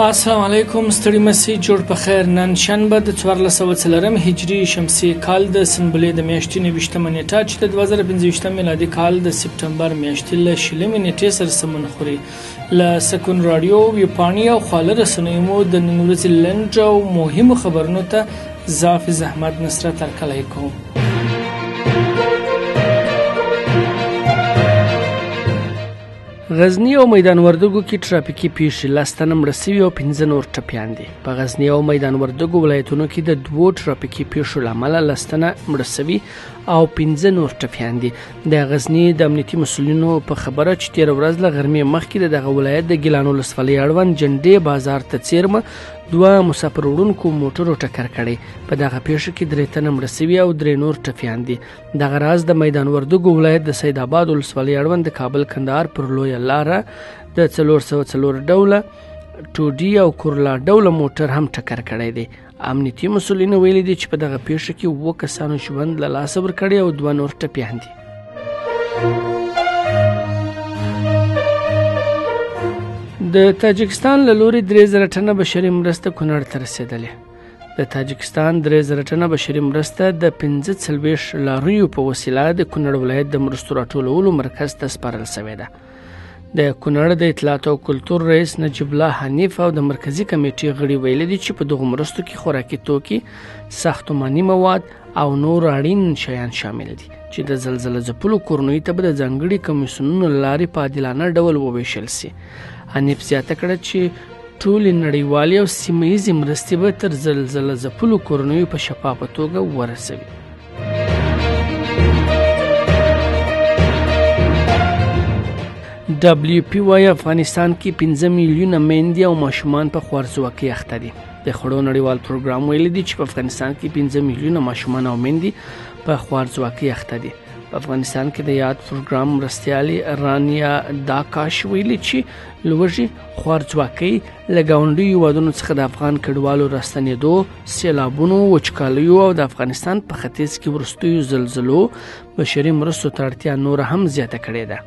السلام علیکم، ستړي مسئ، جوړ په خیر. نن شنبه د 1404 هجري شمسي کال د سنبلې د میاشتې 29 نیټه چې د 2025 میلادي کال د سپټمبر میاشتې له 20 نیټې سره سمون خوري. له سکون رادیو ویبپاڼې او خواله رسنیو مو د نن ورځې لنډ او مهمو خبرونو ته زه حافظ احمد نصرت هرکلی کوم. غزنی او میدان وردګو کې ټرافیکي پیښې 10 تنه مړه شوي او 15 نور ټپیان دي. په غزنی او میدان وردګو ولایتونو کې د 2 ټرافیکي پیښو له امله 10 تنه مړه شوي او 15 نور ټپیان دي. د غزنی د امنیتي مسولینو په خبره چې تیر ورځ له غرمې مخکې دغه ولایت د ګیلان ولسوالۍ اړوند جنډې بازار ته څیرمه 2 مسافر وړونکو موټرو ټکر کړی. په دغه پیښه کې 3 تنه مړه شوي او 3 نور ټپیان دي. دغه راز د میدان وردګو ولایت د سید آباد ولسوالۍ اړوند د کابل کندهار پر لویه لاره د 404 ډوله ټوډي او کورلا ډوله موټر هم ټکر کړی دی. امنیتي مسولینو ویلي دي چې په دغه پیښه کې 7 کسانو ژوند له لاسه ورکړی او 2 نور ټپیان دي. د تاجکستان له لوري 3000 ټنه بشري مرسته کونړ ته رسېدلې. د تاجکستان 3000 ټنه بشري مرسته د 45 لاریو په وسیله د کونړ ولایت د مرستو راټولولو مرکز ته سپارل شوې ده. د کونړ د اطلاعات او کلتور رئیس نجیب الله حنیف او د مرکزی کمیټې غړي ویلي دي چې په دغه مرستو کې خوراکي توکي، ساختماني مواد او نور اړین شیان شامل دي چې د زلزلې ځپلو کورنیو ته به د ځانګړي کمیسیونونو له لارې په عادلانه ډول وویشل شي. حنیف زیاته کړه چې ټولې نړیوالې او سیمه ییزې مرستې به تر زلزلې ځپلو کورنیو په شفافه توګه ورسوي. WP وايي افغانستان کې 15 میلیونه میندې او ماشومان په خوارځواکۍ اخته دي. د خړو نړیوال پروګرام ویلي دي چې په افغانستان کې 15 میلیونه ماشومان او میندې په خوارځواکۍ اخته دي. په افغانستان کې د یاد پروګرام مرستیالي رانیا داکاش ویلي چې لوږې، خوارځواکۍ له ګاونډیو هیوادونو څخه د افغان کډوالو راستنېدو، سیلابونو، وچکالیو او د افغانستان په ختیځ کې وروستیو زلزلو بشري مرستو ته اړتیا نوره هم زیاته کړې ده.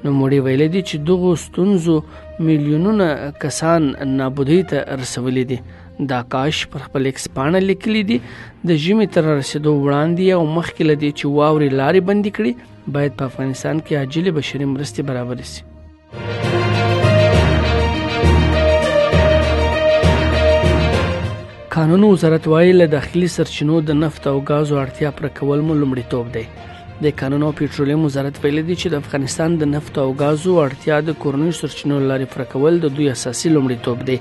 نوموړي ویلي دي چې دغو ستونزو میلیونونه کسان نابودۍ ته رسولي دي. دا کاش پر خپل ایکس پاڼه لیکلي دي د ژمي تر رسېدو وړاندې او مخکې له دې چې واورې لارې بندي کړي باید په افغانستان کې عاجلې بشري مرستې برابرې شي. قانون وزارت وایي له داخلي سرچینو د نفت او ګازو اړتیا پوره کول مو لومړیتوب دی. د قانون او پېټرولیم وزارت ویلي دي چې د افغانستان د نفت او ګازو اړتیا د کورنیو سرچینو له لارې پوره کول د دوی اساسي لومړیتوب دی.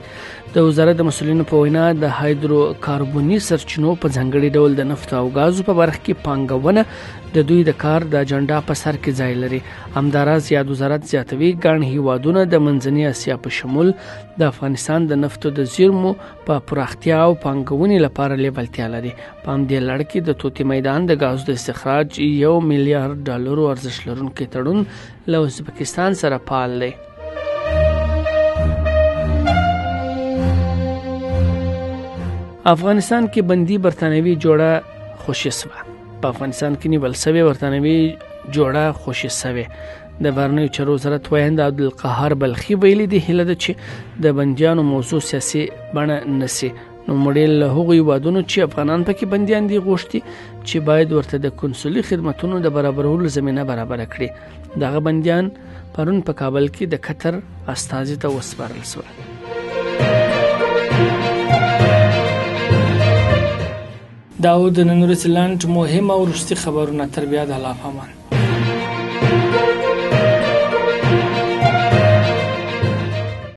د وزارت د مسؤلینو په وینا د هایدروکاربوني سرچینو په ځانګړي ډول د نفت او ګازو په برخه کې پانګونه د دوی د کار د اجنډا په سر کې ځای لري. همداراز یاد وزارت زیاتوي ګڼ هیوادونه د منځنۍ اسیا په شمول د افغانستان د نفتو د زیرمو په پراختیا او پانګونې لپاره لیوالتیا لري. په همدې لړ کې د توتي میدان د ګازو د استخراج $1 میلیارډ ارزښت لرونکی تړون له ازبکستان سره فعال دی. افغانستان کې بندي برتانوي جوړه خوشي شوه. په افغانستان کې نیول شوې برتانوي جوړه خوشي شوې. د بهرنیو چارو وزارت وایند عبدالقهار بلخي ویلي دي هیله ده چې د بندیانو موضوع سیاسي بڼه نشي. نوموړي له هغو هیوادونو چې افغانان پکې بندیان دي غوښتي چې باید ورته د کنسولي خدمتونو د برابرولو زمینه برابره کړي. دغه بندیان پرون په کابل کې د قطر استازي ته وسپارل شول. دا و د نن ورځې لنډ مهم او وروستي خبرونه. تر بیا د الله په امان.